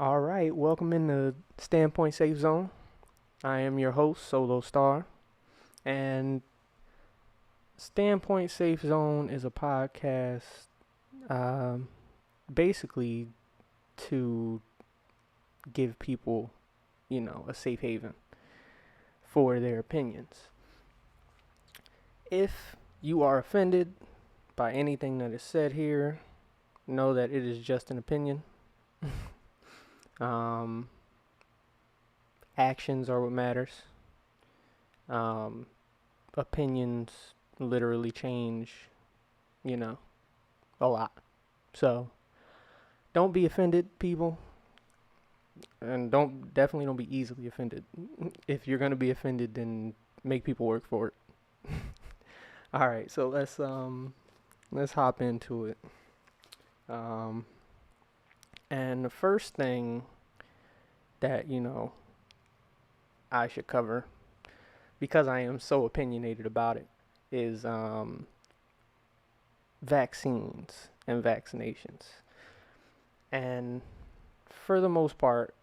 All right, welcome in the Standpoint Safe Zone. I am your host, Solo Star, and Standpoint Safe Zone is a podcast, um, basically to give people, a safe haven for their opinions. If you are offended by anything that is said here, know that it is just an opinion. um, Actions are what matters. Um, Opinions literally change, you know, a lot. So don't be offended, people, and definitely don't be easily offended. If you're gonna be offended, then make people work for it. All right, so let's hop into it. Um, and the first thing that I should cover, because I am so opinionated about it, is vaccines and vaccinations. And for the most part,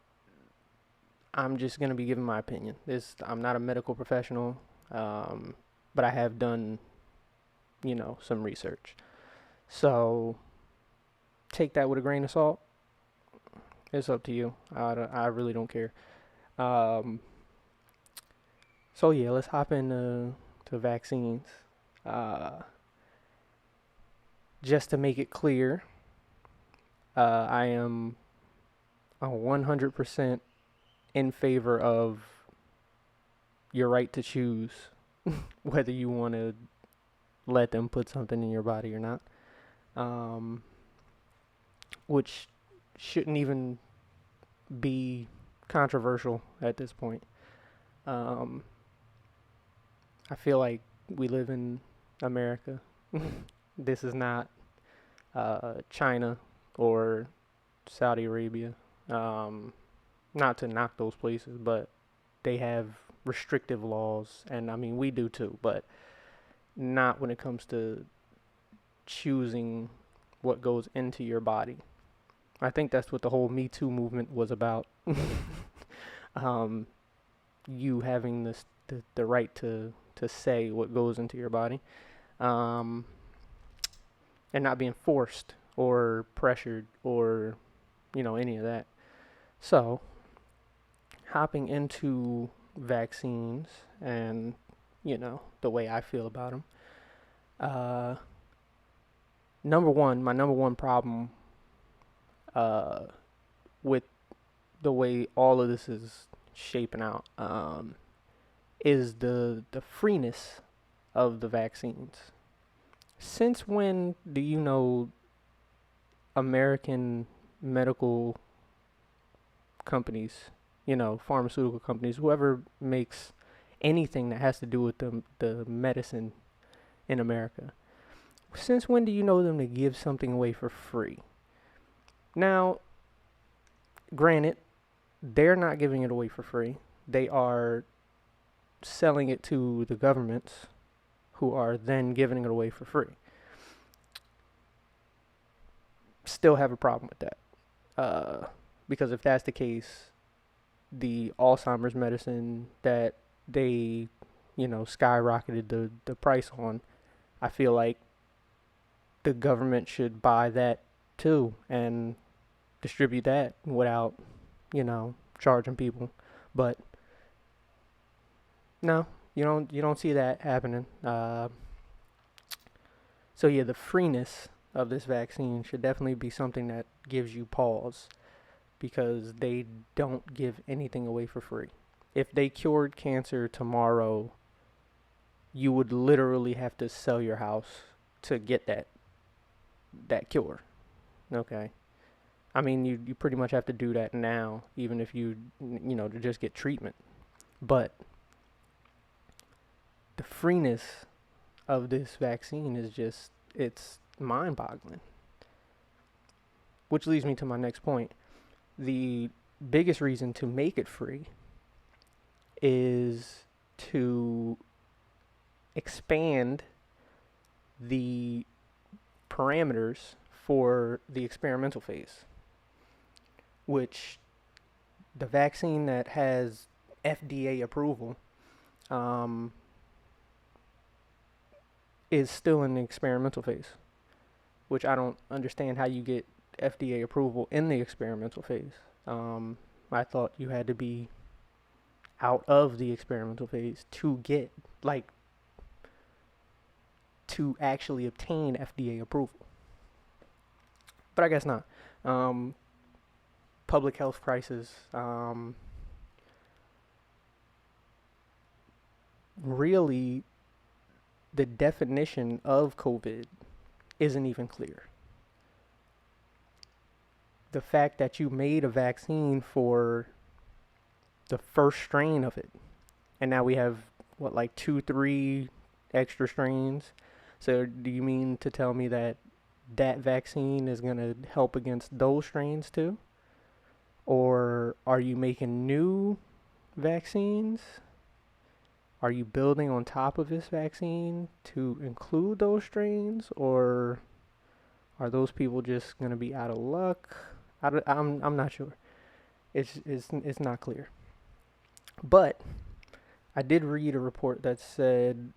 I'm just gonna be giving my opinion. I'm not a medical professional, but I have done, some research. So take that with a grain of salt. It's up to you. I really don't care. Um, so yeah, let's hop into to vaccines. Uh, just to make it clear, I am 100% in favor of your right to choose whether you want to let them put something in your body or not, um, which shouldn't even be controversial at this point. Um, I feel like we live in America. This is not China or Saudi Arabia. Not to knock those places, but they have restrictive laws, and I mean we do too, but not when it comes to choosing what goes into your body. I think that's what the whole Me Too movement was about. um, you having the right to say what goes into your body, um, and not being forced or pressured or any of that. So hopping into vaccines and the way I feel about them. Uh, my number one problem uh, with the way all of this is shaping out is the freeness of the vaccines. Since when do you know American medical companies, pharmaceutical companies, whoever makes anything that has to do with the medicine in America, since when do you know them to give something away for free? Now, granted, they're not giving it away for free. They are selling it to the governments who are then giving it away for free. Still have a problem with that. Because if that's the case, the Alzheimer's medicine that they, skyrocketed the price on, I feel like the government should buy that too and distribute that without, charging people. But no, you don't see that happening. So yeah, the freeness of this vaccine should definitely be something that gives you pause because they don't give anything away for free. If they cured cancer tomorrow, you would literally have to sell your house to get that cure. Okay. I mean, you pretty much have to do that now, even if to just get treatment. But the freeness of this vaccine is it's mind boggling. Which leads me to my next point. The biggest reason to make it free is to expand the parameters for the experimental phase, which the vaccine that has FDA approval um, is still in the experimental phase, which I don't understand how you get FDA approval in the experimental phase. I thought you had to be out of the experimental phase to get, like, to actually obtain FDA approval. But I guess not. Um, Public health crisis. Really, the definition of COVID isn't even clear. The fact that you made a vaccine for the first strain of it, and now we have, what, like 2, 3 extra strains. So do you mean to tell me that that vaccine is going to help against those strains too? Or are you making new vaccines? Are you building on top of this vaccine to include those strains? Or are those people just going to be out of luck? I'm not sure. It's not clear. But I did read a report that said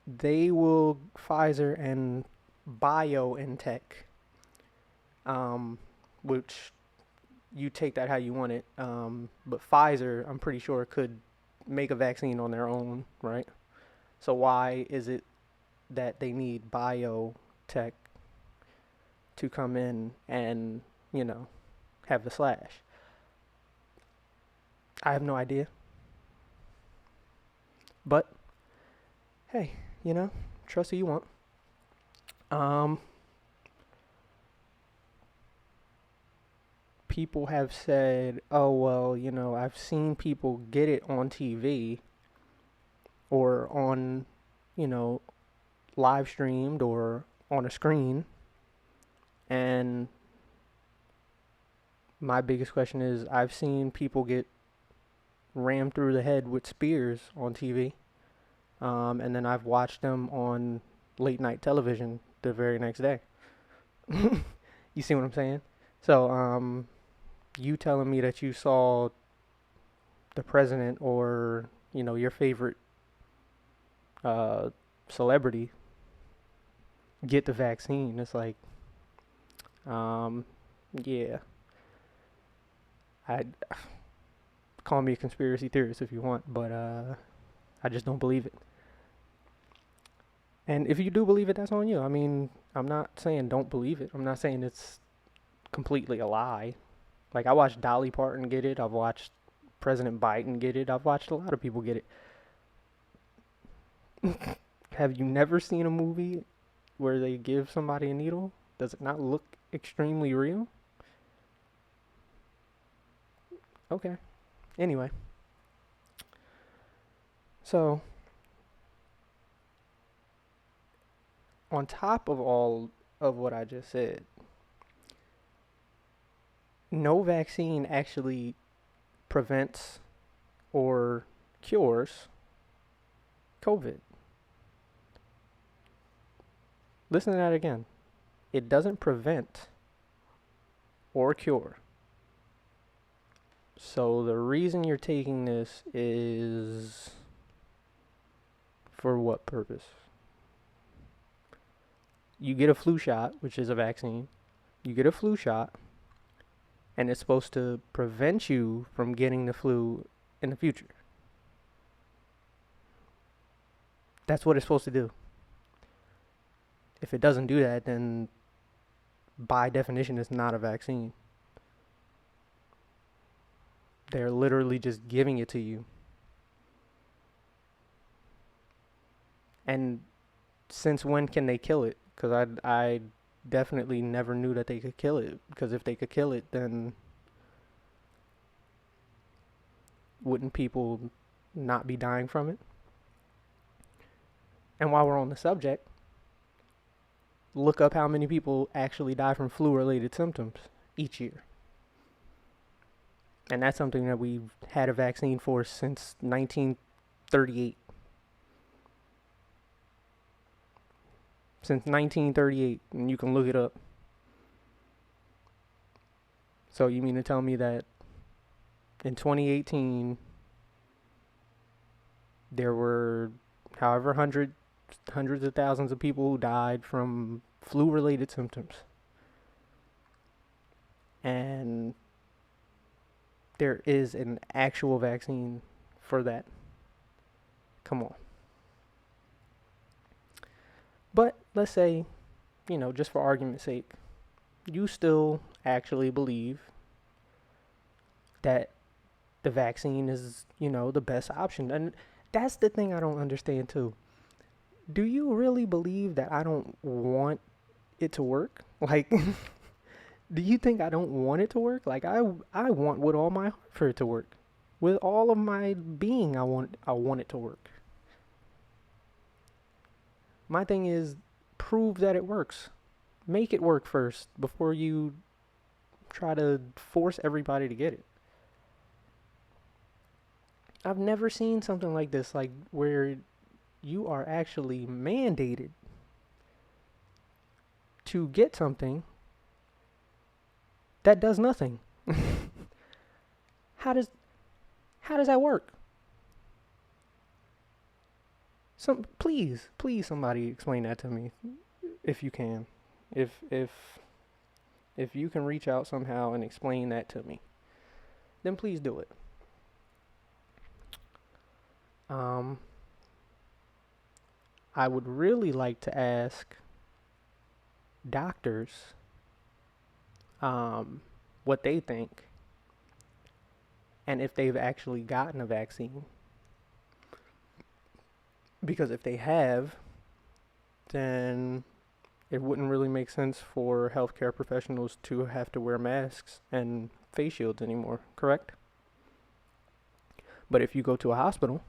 Pfizer and BioNTech, which you take that how you want it, but Pfizer, I'm pretty sure, could make a vaccine on their own, right? So why is it that they need BioTech to come in and, have the slash? I have no idea. But, hey, trust who you want. People have said, oh, well, I've seen people get it on TV or on, live streamed or on a screen. And my biggest question is, I've seen people get rammed through the head with spears on TV. And then I've watched them on late night television the very next day. You see what I'm saying? So, you telling me that you saw the president or, your favorite celebrity get the vaccine, it's like, yeah. I call me a conspiracy theorist if you want, but I just don't believe it. And if you do believe it, that's on you. I mean, I'm not saying don't believe it. I'm not saying it's completely a lie. Like, I watched Dolly Parton get it. I've watched President Biden get it. I've watched a lot of people get it. Have you never seen a movie where they give somebody a needle? Does it not look extremely real? Okay. Anyway. So, on top of all of what I just said, no vaccine actually prevents or cures COVID. Listen to that again. It doesn't prevent or cure. So the reason you're taking this is for what purpose? You get a flu shot, which is a vaccine. You get a flu shot, and it's supposed to prevent you from getting the flu in the future. That's what it's supposed to do. If it doesn't do that, then by definition, it's not a vaccine. They're literally just giving it to you. And since when can they kill it? Because I definitely never knew that they could kill it. Because if they could kill it, then wouldn't people not be dying from it? And while we're on the subject, look up how many people actually die from flu-related symptoms each year. And that's something that we've had a vaccine for since 1938. Since 1938, and you can look it up. So you mean to tell me that In 2018, there were however hundreds of thousands of people who died from flu-related symptoms. And there is an actual vaccine for that. Come on. But let's say, just for argument's sake, you still actually believe that the vaccine is, the best option. And that's the thing I don't understand too. Do you really believe that I don't want it to work? Like, do you think I don't want it to work? Like, I want with all my heart for it to work. With all of my being, I want it to work. My thing is, prove that it works. Make it work first before you try to force everybody to get it. I've never seen something like this, like where you are actually mandated to get something that does nothing. How does that work? Please somebody explain that to me if you can. If you can reach out somehow and explain that to me, then please do it. I would really like to ask doctors what they think and if they've actually gotten a vaccine. Because if they have, then it wouldn't really make sense for healthcare professionals to have to wear masks and face shields anymore, correct? But if you go to a hospital,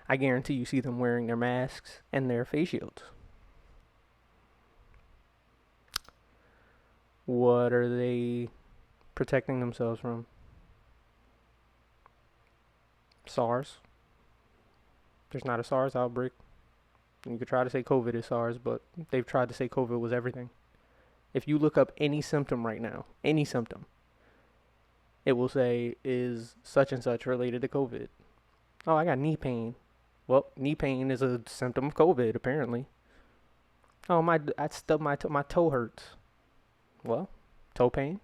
I guarantee you see them wearing their masks and their face shields. What are they protecting themselves from? SARS. There's not a SARS outbreak. You could try to say COVID is SARS, but they've tried to say COVID was everything. If you look up any symptom right now, any symptom, it will say, is such and such related to COVID? Oh, I got knee pain. Well, knee pain is a symptom of COVID, apparently. Oh, I stubbed my toe hurts. Well, toe pain.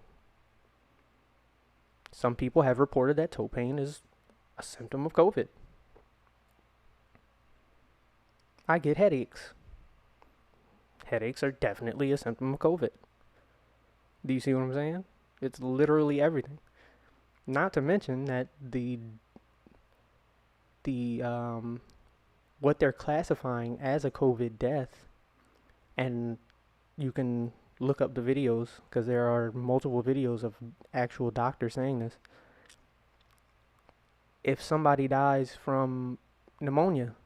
Some people have reported that toe pain is a symptom of COVID. I get headaches. Headaches are definitely a symptom of COVID. Do you see what I'm saying? It's literally everything. Not to mention that the what they're classifying as a COVID death, and you can look up the videos because there are multiple videos of actual doctors saying this. If somebody dies from pneumonia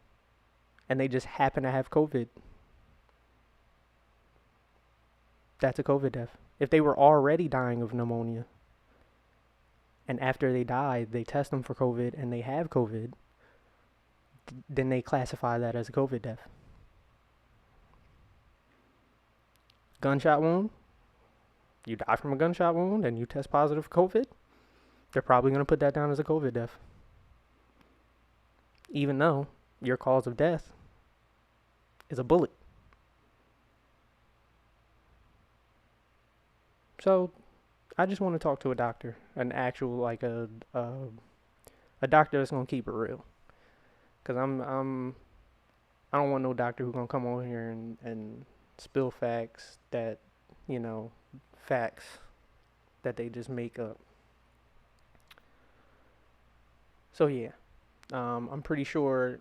and they just happen to have COVID, that's a COVID death. If they were already dying of pneumonia and after they died, they test them for COVID and they have COVID, then they classify that as a COVID death. Gunshot wound, you die from a gunshot wound and you test positive for COVID, they're probably going to put that down as a COVID death. Even though your cause of death is a bullet. So, I just want to talk to a doctor, an actual, like a doctor that's going to keep it real. Because I don't want no doctor who's going to come over here and spill facts that, facts that they just make up. So yeah, I'm pretty sure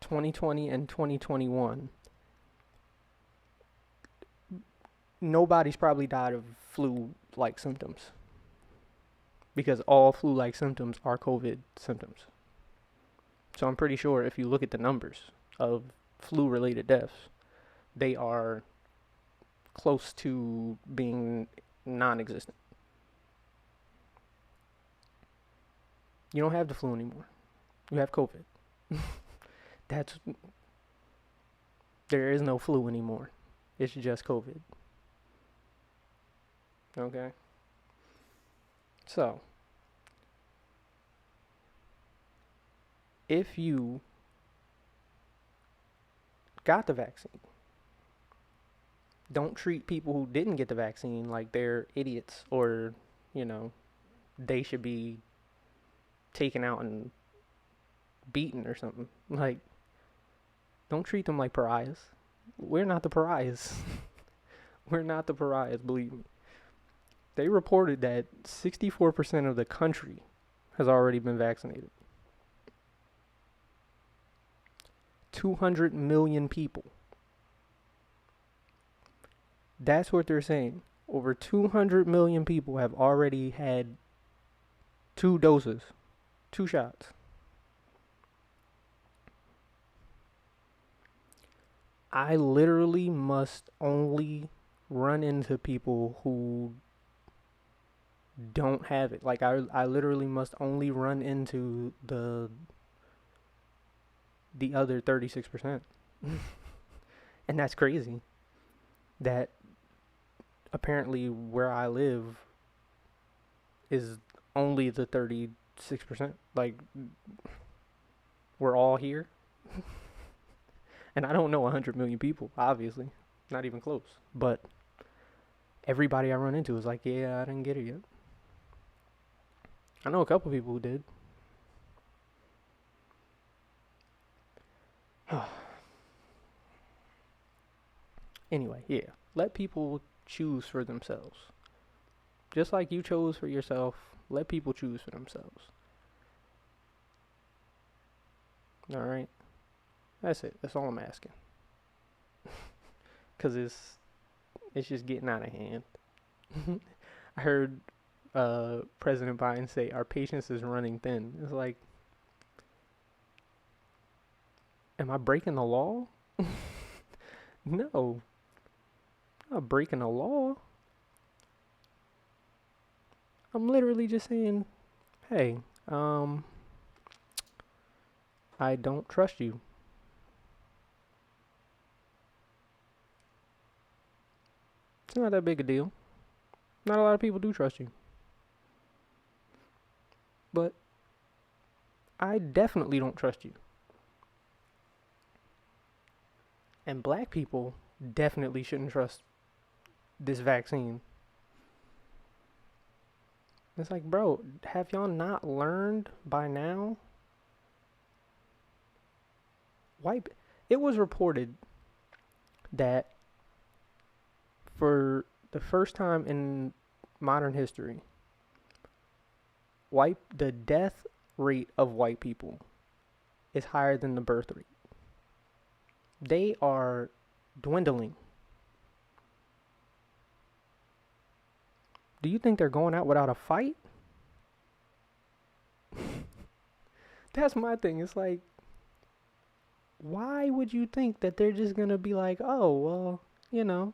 2020 and 2021, nobody's probably died of flu-like symptoms. Because all flu-like symptoms are COVID symptoms. So I'm pretty sure if you look at the numbers of flu-related deaths, they are close to being non-existent. You don't have the flu anymore. You have COVID. There is no flu anymore. It's just COVID. Okay? So, if you got the vaccine, don't treat people who didn't get the vaccine like they're idiots or, you know, they should be taken out and beaten or something. Like, don't treat them like pariahs. We're not the pariahs. We're not the pariahs, believe me. They reported that 64% of the country has already been vaccinated. 200 million people. That's what they're saying. Over 200 million people have already had 2 doses, 2 shots. I literally must only run into people who don't have it. Like, I literally must only run into the other 36%. And that's crazy. That apparently where I live is only the 36%. Like, we're all here. And I don't know 100 million people, obviously. Not even close. But everybody I run into is like, yeah, I didn't get it yet. I know a couple people who did. Anyway, yeah. Let people choose for themselves. Just like you chose for yourself, let people choose for themselves. Alright? That's it. That's all I'm asking. Because it's just getting out of hand. I heard President Biden say our patience is running thin. It's like, am I breaking the law? No. I'm not breaking the law. I'm literally just saying, hey, I don't trust you. It's not that big a deal. Not a lot of people do trust you. But I definitely don't trust you. And black people definitely shouldn't trust this vaccine. It's like, bro, have y'all not learned by now? It was reported that for the first time in modern history, the death rate of white people is higher than the birth rate. They are dwindling. Do you think they're going out without a fight? That's my thing. It's like, why would you think that they're just gonna be like, oh, well, you know,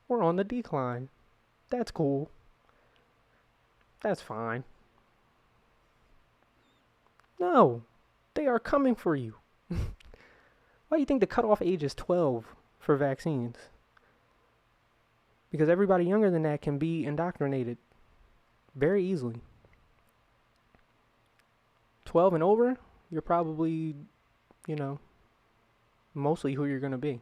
we're on the decline. That's cool. That's fine. No, they are coming for you. Why do you think the cutoff age is 12 for vaccines? Because everybody younger than that can be indoctrinated very easily. 12 and over, you're probably, you know, mostly who you're going to be.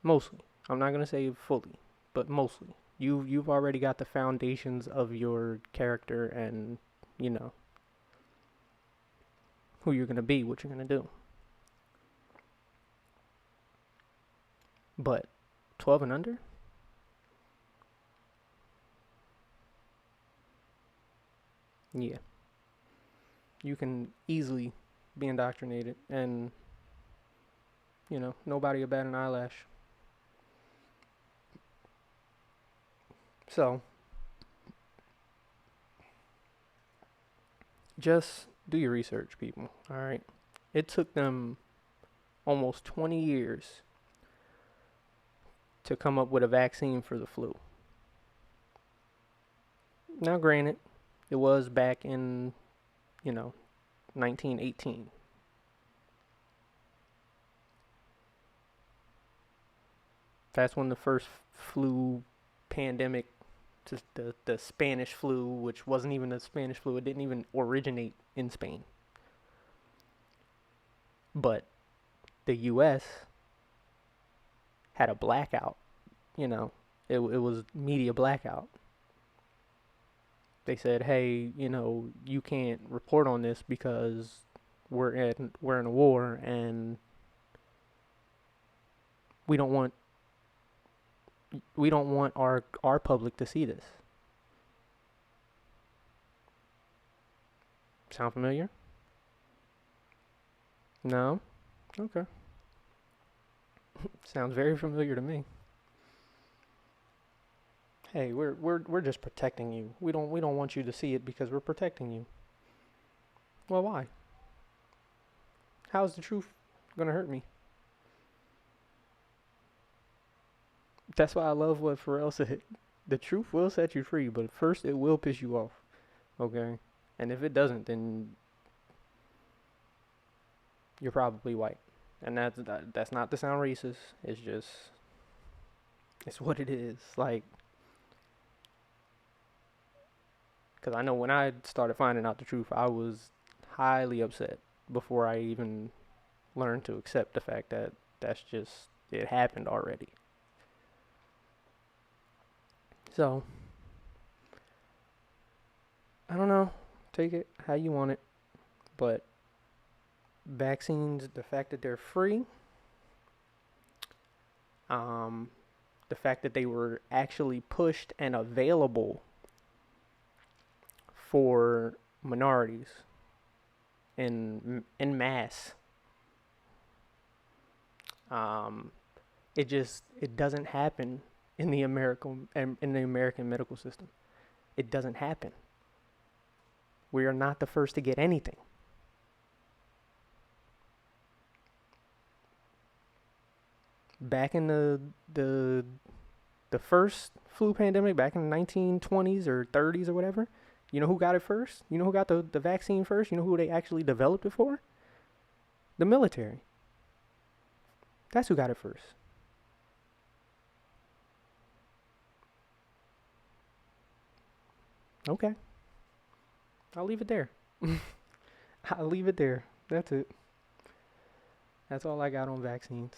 Mostly. I'm not going to say fully, but mostly. You've already got the foundations of your character and, you know, who you're going to be, what you're going to do. But 12 and under? Yeah. You can easily be indoctrinated and, you know, nobody will bat an eyelash. So, just do your research, people. All right. It took them almost 20 years to come up with a vaccine for the flu. Now, granted, it was back in, 1918. That's when the first flu pandemic Just the Spanish flu, which wasn't even a Spanish flu. It didn't even originate in Spain. But the U.S. had a blackout. You know, it was media blackout. They said, hey, you can't report on this because we're in a war, and we don't want our public to see this. Sound familiar? No? Okay. Sounds very familiar to me. Hey, we're just protecting you. We don't want you to see it because we're protecting you. Well, why? How's the truth gonna hurt me? That's why I love what Pharrell said. The truth will set you free, but first it will piss you off. Okay? And if it doesn't, then you're probably white. And that's not to sound racist. It's just, it's what it is. Like, because I know when I started finding out the truth, I was highly upset before I even learned to accept the fact that that's just, it happened already. So, I don't know. Take it how you want it. But vaccines, the fact that they're free, the fact that they were actually pushed and available for minorities in mass, it doesn't happen in the American medical system. It doesn't happen. We are not the first to get anything. Back in the first flu pandemic, back in the 1920s or 30s or whatever, you know who got it first? You know who got the vaccine first? You know who they actually developed it for? The military. That's who got it first. Okay. I'll leave it there. I'll leave it there. That's it. That's all I got on vaccines.